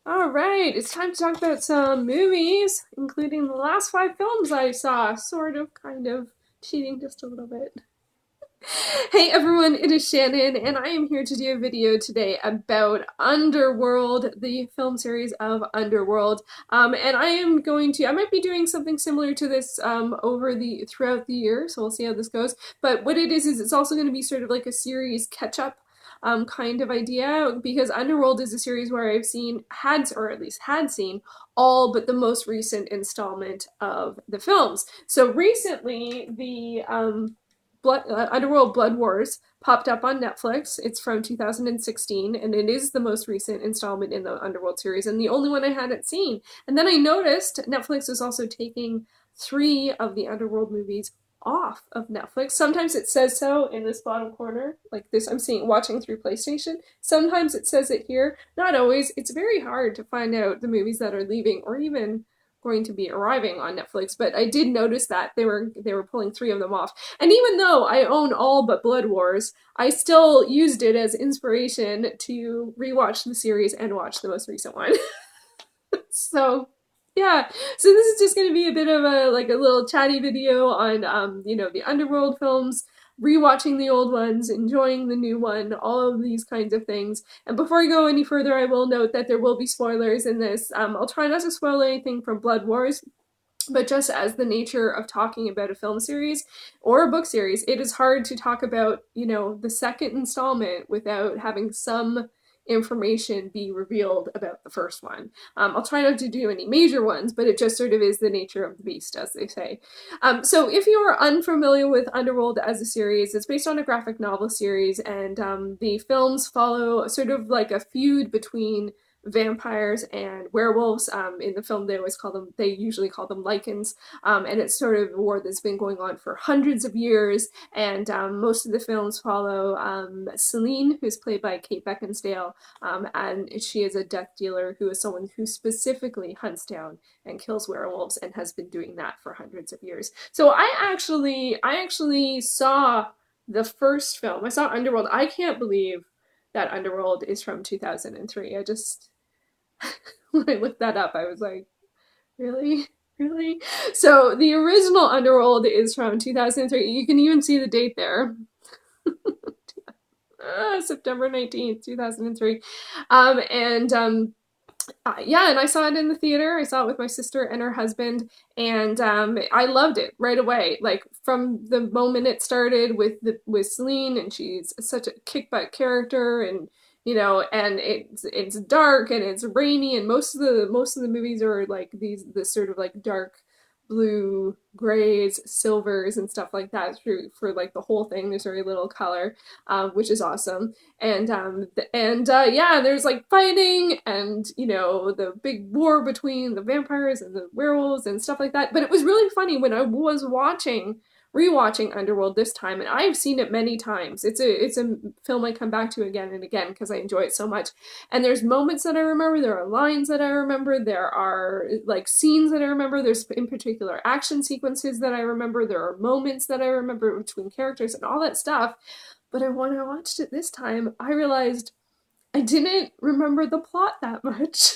All right, it's time to talk about some movies, including the last five films I saw. Sort of, kind of, cheating just a little bit. Hey everyone, it is Shannon, and I am here to do a video today about Underworld, the film series of Underworld. And I might be doing something similar to this throughout the year, so we'll see how this goes. But what it is it's also going to be sort of like a series catch up kind of idea because Underworld is a series where or at least had seen, all but the most recent installment of the films. So recently, the Underworld Blood Wars popped up on Netflix. It's from 2016, and it is the most recent installment in the Underworld series, and the only one I hadn't seen. And then I noticed Netflix is also taking three of the Underworld movies off of Netflix. Sometimes it says so in this bottom corner, like this. I'm seeing watching through PlayStation. Sometimes it says it here. Not always. It's very hard to find out the movies that are leaving or even going to be arriving on Netflix, but I did notice that they were pulling three of them off. And even though I own all but Blood Wars, I still used it as inspiration to rewatch the series and watch the most recent one. So yeah, so this is just going to be a bit of a little chatty video on the Underworld films, rewatching the old ones, enjoying the new one, all of these kinds of things. And before I go any further, I will note that there will be spoilers in this. I'll try not to spoil anything from Blood Wars, but just as the nature of talking about a film series or a book series, it is hard to talk about, the second installment without having some information be revealed about the first one. I'll try not to do any major ones, but it just sort of is the nature of the beast, as they say. So if you are unfamiliar with Underworld as a series, it's based on a graphic novel series, and the films follow sort of like a feud between vampires and werewolves. In the film, they usually call them Lycans, and it's sort of a war that's been going on for hundreds of years. And most of the films follow Celine, who's played by Kate Beckinsale, and she is a death dealer who is someone who specifically hunts down and kills werewolves and has been doing that for hundreds of years. So I actually saw the first film. I saw Underworld. I can't believe that Underworld is from 2003. When I looked that up, I was like, really? Really? So the original Underworld is from 2003. You can even see the date there. September 19th, 2003. Yeah, and I saw it in the theater. I saw it with my sister and her husband, and I loved it right away. Like from the moment it started with Celine, and she's such a kick butt character, and and it's dark and it's rainy, and most of the movies are like this sort of like dark blue, grays, silvers, and stuff like that through for like the whole thing. There's very little color, which is awesome. And yeah, there's like fighting and the big war between the vampires and the werewolves and stuff like that. But it was really funny when I was rewatching Underworld this time, and I've seen it many times. It's a film I come back to again and again because I enjoy it so much. And there's moments that I remember, there are lines that I remember, there are like scenes that I remember, there's in particular action sequences that I remember, there are moments that I remember between characters and all that stuff. But when I watched it this time, I realized I didn't remember the plot that much.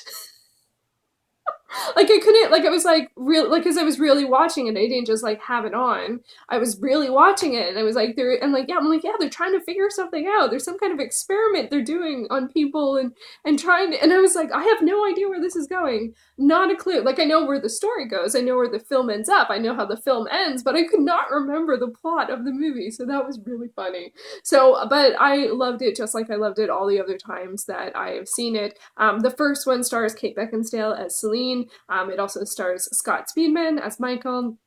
Like I couldn't, like I was like real, like because I was really watching it. I didn't just like have it on. I was really watching it, and I was like, I'm like, yeah, they're trying to figure something out. There's some kind of experiment they're doing on people, and trying to, and I was like, I have no idea where this is going. Not a clue. Like I know where the story goes. I know where the film ends up. I know how the film ends, but I could not remember the plot of the movie. So that was really funny. So, but I loved it just like I loved it all the other times that I have seen it. The first one stars Kate Beckinsale as Celine. It also stars Scott Speedman as Michael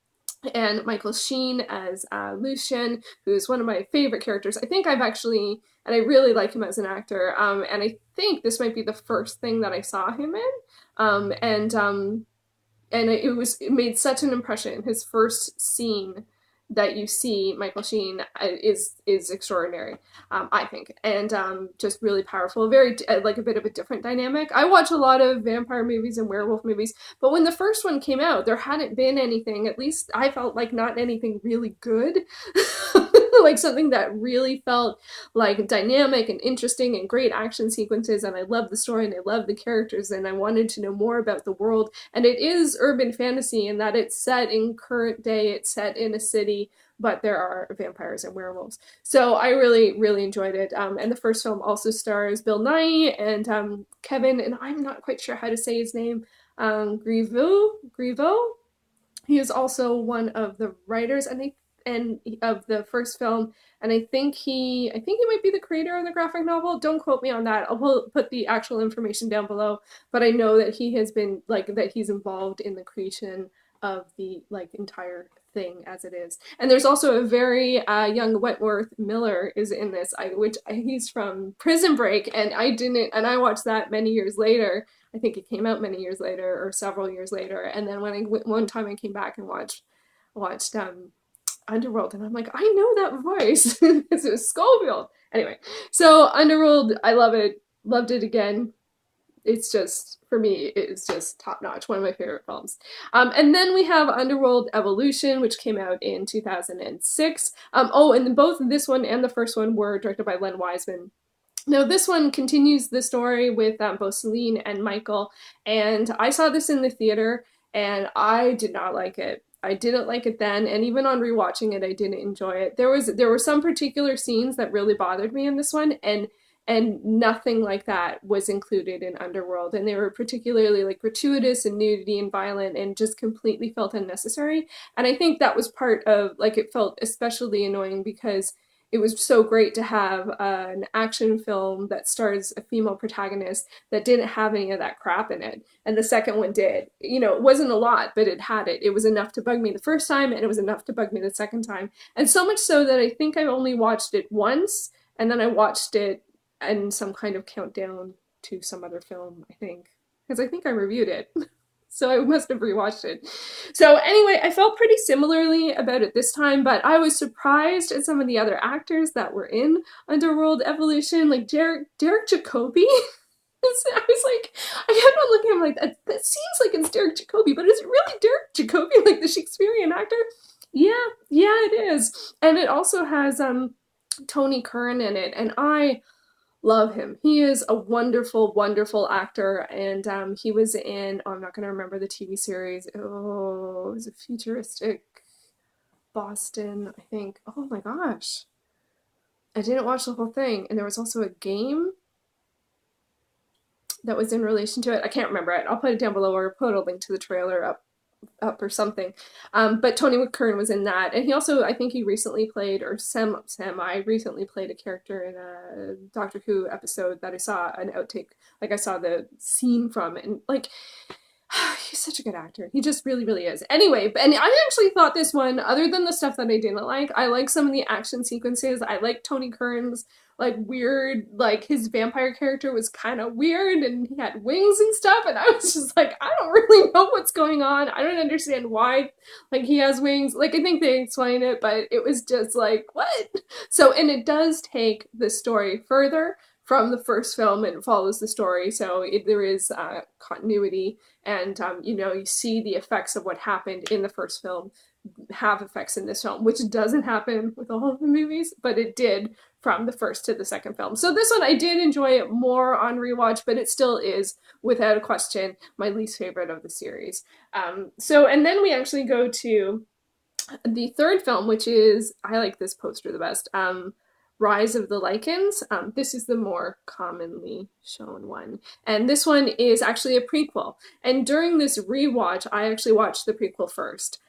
and Michael Sheen as Lucien, who's one of my favorite characters. And I really like him as an actor. And I think this might be the first thing that I saw him in. And it made such an impression. His first scene that you see Michael Sheen is extraordinary, I think, and just really powerful. Very like a bit of a different dynamic. I watch a lot of vampire movies and werewolf movies, but when the first one came out, there hadn't been anything. At least I felt like not anything really good. like something that really felt like dynamic and interesting and great action sequences, and I love the story and I love the characters and I wanted to know more about the world. And it is urban fantasy in that it's set in current day, it's set in a city, but there are vampires and werewolves. So I really, really enjoyed it. And the first film also stars Bill Nighy and Kevin, and I'm not quite sure how to say his name, Griveau. He is also one of the writers, and of the first film, and I think he might be the creator of the graphic novel. Don't quote me on that. I'll put the actual information down below. But I know that he has been like that he's involved in the creation of the like entire thing as it is. And there's also a very young Wentworth Miller is in this, he's from Prison Break, and I watched that many years later. I think it came out many years later or several years later. And then one time I came back and watched Underworld, and I'm like, I know that voice. Because it was Schofield. Anyway, so Underworld, I love it. Loved it again. It's just, for me, it's just top notch. One of my favorite films. And then we have Underworld Evolution, which came out in 2006. And both this one and the first one were directed by Len Wiseman. Now, this one continues the story with both Celine and Michael, and I saw this in the theater, and I did not like it. I didn't like it then, and even on rewatching it, I didn't enjoy it. There were some particular scenes that really bothered me in this one, and nothing like that was included in Underworld, and they were particularly like gratuitous and nudity and violent and just completely felt unnecessary. And I think that was part of like it felt especially annoying because it was so great to have an action film that stars a female protagonist that didn't have any of that crap in it. And the second one did. You know, it wasn't a lot, but it had it. It was enough to bug me the first time, and it was enough to bug me the second time. And so much so that I think I only watched it once, and then I watched it in some kind of countdown to some other film, I think. Because I think I reviewed it. So I must have rewatched it. So anyway, I felt pretty similarly about it this time, but I was surprised at some of the other actors that were in Underworld Evolution, like Derek Jacobi. I was like, I kept on looking at him like, that seems like it's Derek Jacobi, but is it really Derek Jacobi, like the Shakespearean actor? Yeah, it is. And it also has Tony Curran in it, and I love him. He is a wonderful, wonderful actor, and he was in, I'm not going to remember the TV series. Oh, it was a futuristic Boston, I think. Oh my gosh. I didn't watch the whole thing. And there was also a game that was in relation to it. I can't remember it. I'll put it down below or put a link to the trailer up or something. But Tony Curran was in that, and he also, I think he recently played, or semi recently played a character in a Doctor Who episode that I saw an outtake, like I saw the scene from it, and like, he's such a good actor. He just really, really is. Anyway, and I actually thought this one, other than the stuff that I didn't like, I like some of the action sequences. I like Tony Curran's like weird, like his vampire character was kind of weird and he had wings and stuff, and I was just like, I don't really know what's going on. I don't understand why like he has wings. Like I think they explain it, but it was just like, what? So, and it does take the story further from the first film, and it follows the story, so there is continuity, and you see the effects of what happened in the first film have effects in this film, which doesn't happen with all of the movies, but it did from the first to the second film. So this one I did enjoy it more on rewatch, but it still is, without a question, my least favorite of the series. And then we actually go to the third film, which is, I like this poster the best, Rise of the Lycans. This is the more commonly shown one. And this one is actually a prequel. And during this rewatch, I actually watched the prequel first.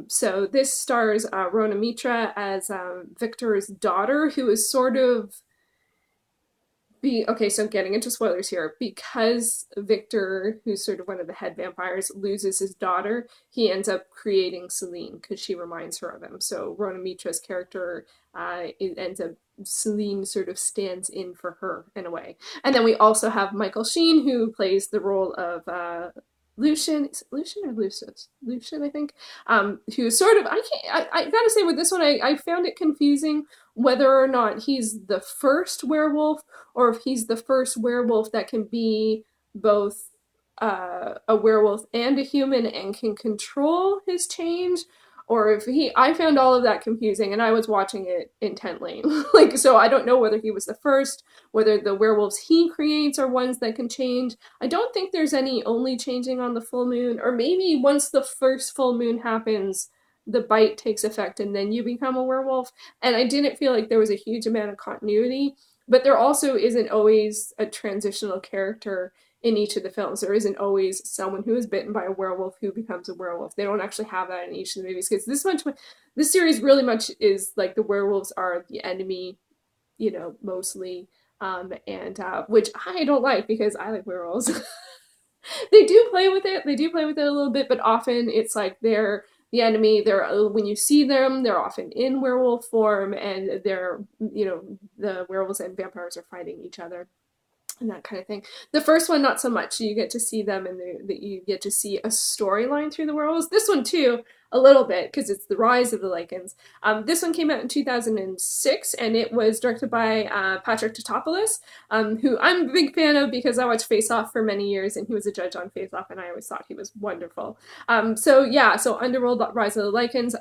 So this stars Rona Mitra as Victor's daughter, who is sort of okay, so getting into spoilers here, because Victor, who's sort of one of the head vampires, loses his daughter, he ends up creating Celine because she reminds her of him. So Rona Mitra's character, it ends up, Celine sort of stands in for her in a way. And then we also have Michael Sheen, who plays the role of Lucian. Is it Lucian or Lucius? Lucian, I think. Who sort of, I gotta say with this one, I found it confusing whether or not he's the first werewolf or if he's the first werewolf that can be both a werewolf and a human and can control his change, or if I found all of that confusing and I was watching it intently. Like, so I don't know whether he was the first, whether the werewolves he creates are ones that can change. I don't think there's any only changing on the full moon, or maybe once the first full moon happens, the bite takes effect and then you become a werewolf. And I didn't feel like there was a huge amount of continuity, but there also isn't always a transitional character in each of the films. There isn't always someone who is bitten by a werewolf who becomes a werewolf. They don't actually have that in each of the movies, because this series really much is like the werewolves are the enemy, you know, mostly. And which I don't like, because I like werewolves. They do play with it. They do play with it a little bit, but often it's like they're the enemy. They're, when you see them, they're often in werewolf form, and they're, you know, the werewolves and vampires are fighting each other and that kind of thing. The first one, not so much. You get to see them, and you get to see a storyline through the werewolves. This one too, a little bit, because it's the rise of the Lycans. This one came out in 2006, and it was directed by Patrick Tatopoulos, who I'm a big fan of because I watched Face Off for many years, and he was a judge on Face Off, and I always thought he was wonderful. So yeah, so Underworld, Rise of the Lycans,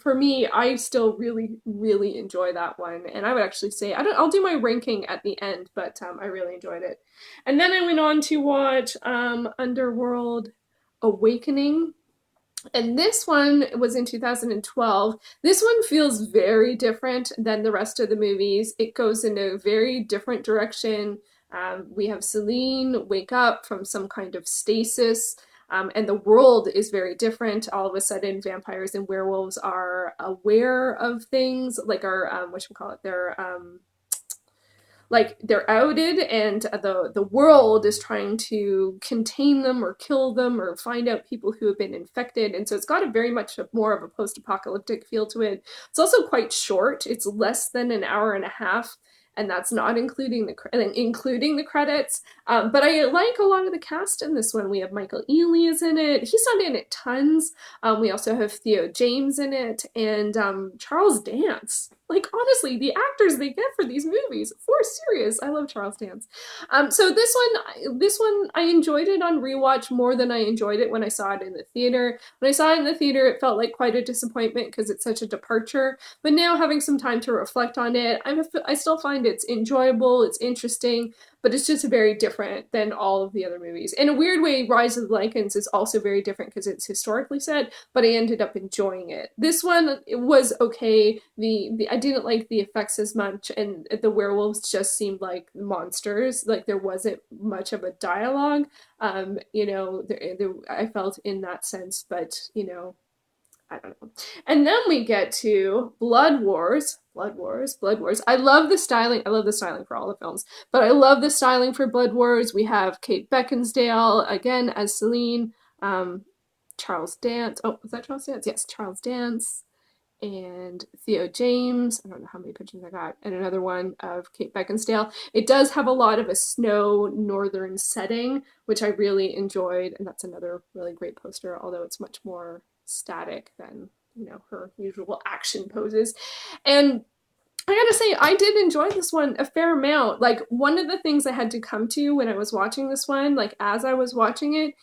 for me, I still really, really enjoy that one, and I would actually say, I'll do my ranking at the end, but I really enjoyed it. And then I went on to watch Underworld Awakening, and this one was in 2012. This one feels very different than the rest of the movies. It goes in a very different direction. We have Celine wake up from some kind of stasis, and the world is very different. All of a sudden, vampires and werewolves are aware of things, like they're outed, and the world is trying to contain them or kill them or find out people who have been infected. And so it's got a very much more of a post-apocalyptic feel to it. It's also quite short. It's less than an hour and a half, and that's not including the credits. But I like a lot of the cast in this one. We have Michael Ealy is in it. He's not in it tons. We also have Theo James in it, and Charles Dance. Like, honestly, the actors they get for these movies, for serious. I love Charles Dance. So this one, I enjoyed it on rewatch more than I enjoyed it when I saw it in the theater. When I saw it in the theater, it felt like quite a disappointment because it's such a departure. But now, having some time to reflect on it, I still find it's enjoyable, it's interesting, but it's just very different than all of the other movies. In a weird way, Rise of the Lycans is also very different because it's historically set, but I ended up enjoying it. This one, it was okay. I didn't like the effects as much, and the werewolves just seemed like monsters. Like, there wasn't much of a dialogue, you know, I felt in that sense, but, you know, I don't know. And then we get to Blood Wars. Blood Wars. I love the styling. I love the styling for all the films, but I love the styling for Blood Wars. We have Kate Beckinsale again as Celine. Charles Dance. Oh, was that Charles Dance? Yes, Charles Dance. And Theo James. I don't know how many pictures I got. And another one of Kate Beckinsale. It does have a lot of a snow northern setting, which I really enjoyed. And that's another really great poster, although it's much more static than, you know, her usual action poses. And I gotta say, I did enjoy this one a fair amount. Like, one of the things I had to come to when I was watching this one, like as I was watching it,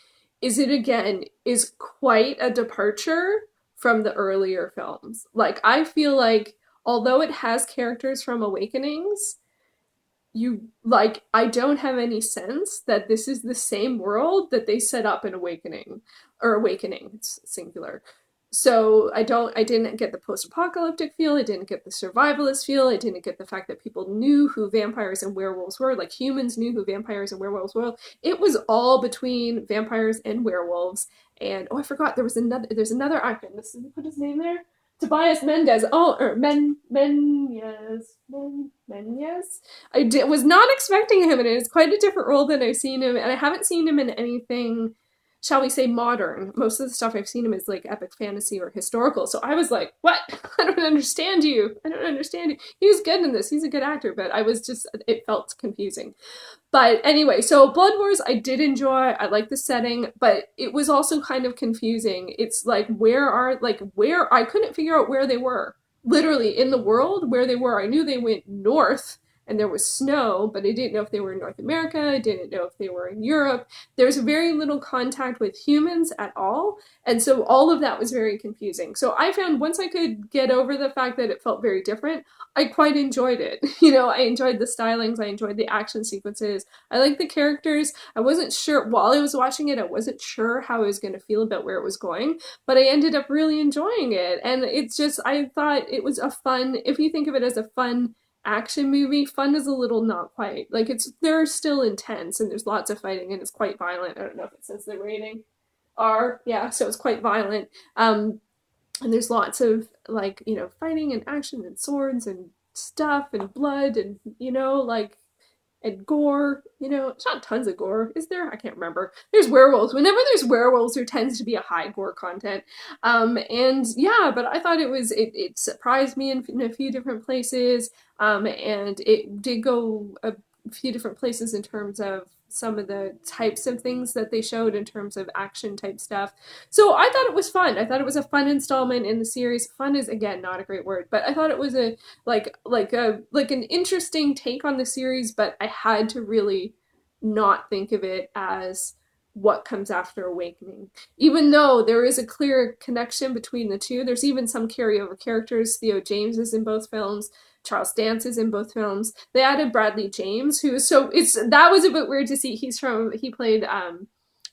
is quite a departure from the earlier films. Like, I feel like although it has characters from Awakenings, I don't have any sense that this is the same world that they set up in Awakening, or Awakening, it's singular. So I didn't get the post-apocalyptic feel, I didn't get the survivalist feel, I didn't get the fact that people knew who vampires and werewolves were, like humans knew who vampires and werewolves were. It was all between vampires and werewolves. And oh, I forgot, there's another actor. Let's put his name there. Tobias Mendes. Oh, or Menez. I was not expecting him, and it's quite a different role than I've seen him, and I haven't seen him in anything, shall we say, modern. Most of the stuff I've seen him is like epic fantasy or historical. So I was like, what? I don't understand you. He was good in this. He's a good actor, but it felt confusing. But anyway, so Blood Wars I did enjoy. I like the setting, but it was also kind of confusing. It's like, I couldn't figure out where they were. Literally, in the world, where they were. I knew they went north, and there was snow, but I didn't know if they were in North America, I didn't know if they were in Europe. There's very little contact with humans at all, and so all of that was very confusing. So I found once I could get over the fact that it felt very different, I quite enjoyed it. You know, I enjoyed the stylings, I enjoyed the action sequences, I liked the characters. I wasn't sure, while I was watching it, I wasn't sure how I was going to feel about where it was going, but I ended up really enjoying it. And it's just, I thought it was a fun, if you think of it as a fun action movie, fun is a little not quite. Like, it's, they're still intense and there's lots of fighting and it's quite violent. I don't know if it says the rating. R, yeah, so it's quite violent. And there's lots of, like, you know, fighting and action and swords and stuff and blood and, you know, like, and gore. You know, it's not tons of gore, is there? I can't remember. There's werewolves. Whenever there's werewolves, there tends to be a high gore content. And yeah, but I thought it surprised me in a few different places. And it did go a few different places in terms of some of the types of things that they showed in terms of action type stuff. So I thought it was fun. I thought it was a fun installment in the series. Fun is, again, not a great word, but I thought it was a like an interesting take on the series, but I had to really not think of it as what comes after Awakening. Even though there is a clear connection between the two, there's even some carryover characters. Theo James is in both films. Charles Dance is in both films. They added Bradley James, who is, so it's, that was a bit weird to see. He played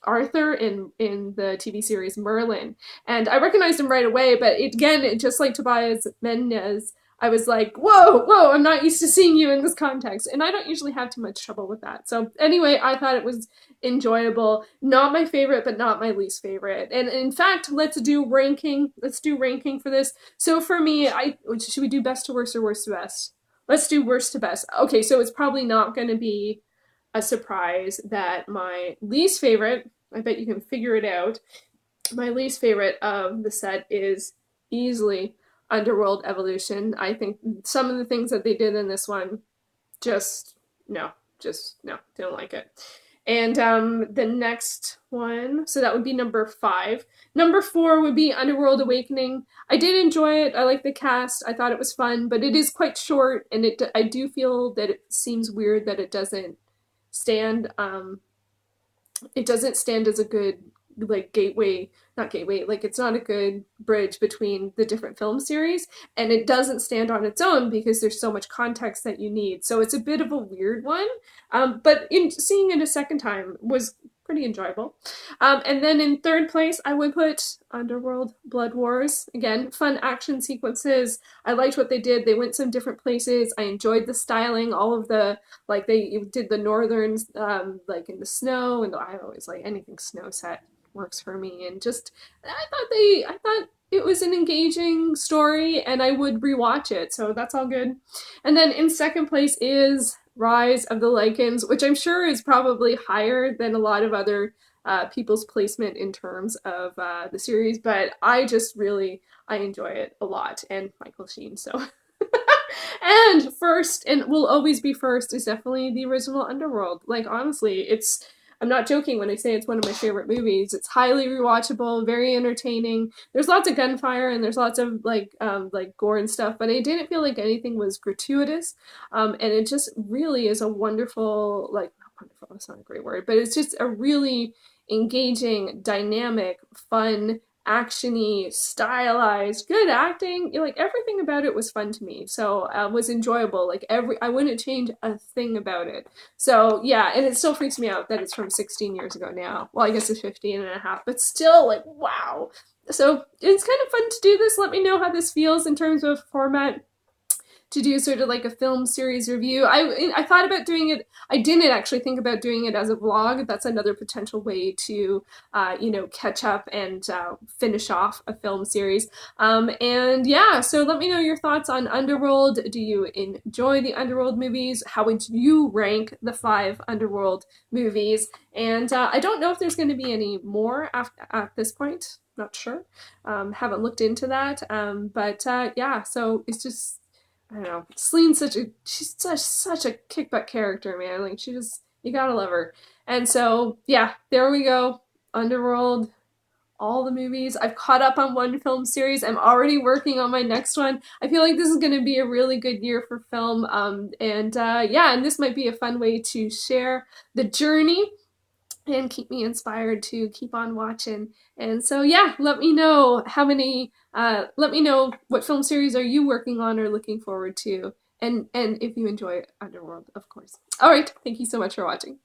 Arthur in the TV series Merlin, and I recognized him right away. But again, just like Tobias Menzies, I was like, whoa, I'm not used to seeing you in this context. And I don't usually have too much trouble with that. So anyway, I thought it was enjoyable. Not my favorite, but not my least favorite. And in fact, let's do ranking. Let's do ranking for this. So for me, should we do best to worst or worst to best? Let's do worst to best. Okay, so it's probably not going to be a surprise that my least favorite, I bet you can figure it out, my least favorite of the set is easily Underworld Evolution. I think some of the things that they did in this one, just no, didn't like it. And the next one, so that would be number 5. Number 4 would be Underworld Awakening. I did enjoy it. I like the cast. I thought it was fun, but it is quite short, and I do feel that it seems weird that it doesn't stand. It doesn't stand as a good, like, gateway, not gateway, like, it's not a good bridge between the different film series, and it doesn't stand on its own because there's so much context that you need. So it's a bit of a weird one, but in seeing it a second time was pretty enjoyable. And then in third place, I would put Underworld Blood Wars. Again, fun action sequences. I liked what they did. They went some different places. I enjoyed the styling, all of the, like, they did the northern, like in the snow, and I always like anything snow set works for me. And just, I thought it was an engaging story, and I would rewatch it. So that's all good. And then in second place is Rise of the Lycans, which I'm sure is probably higher than a lot of other people's placement in terms of the series, but I just really, I enjoy it a lot, and Michael Sheen, so. And first, and will always be first, is definitely the original Underworld. Like, honestly, it's, I'm not joking when I say it's one of my favorite movies. It's highly rewatchable, very entertaining. There's lots of gunfire and there's lots of like gore and stuff, but I didn't feel like anything was gratuitous. And it just really is a wonderful, like, not wonderful, that's not a great word, but it's just a really engaging, dynamic, fun, actiony, stylized, good acting. Like, everything about it was fun to me. So was enjoyable. Like, I wouldn't change a thing about it. So yeah, and it still freaks me out that it's from 16 years ago now. Well, I guess it's 15 and a half, but still, like, wow. So it's kind of fun to do this. Let me know how this feels in terms of format, to do sort of like a film series review. I thought about doing it. I didn't actually think about doing it as a vlog. That's another potential way to, you know, catch up and finish off a film series. And yeah, so let me know your thoughts on Underworld. Do you enjoy the Underworld movies? How would you rank the 5 Underworld movies? And I don't know if there's going to be any more at this point. Not sure. Haven't looked into that. But yeah, so it's just, I don't know. Celine's she's such a kick butt character, man. Like, you gotta love her. And so, yeah, there we go. Underworld all the movies. I've caught up on one film series. I'm already working on my next one. I feel like this is going to be a really good year for film. Yeah, and this might be a fun way to share the journey and keep me inspired to keep on watching. And so yeah, let me know let me know what film series are you working on or looking forward to. And if you enjoy Underworld, of course. All right, thank you so much for watching.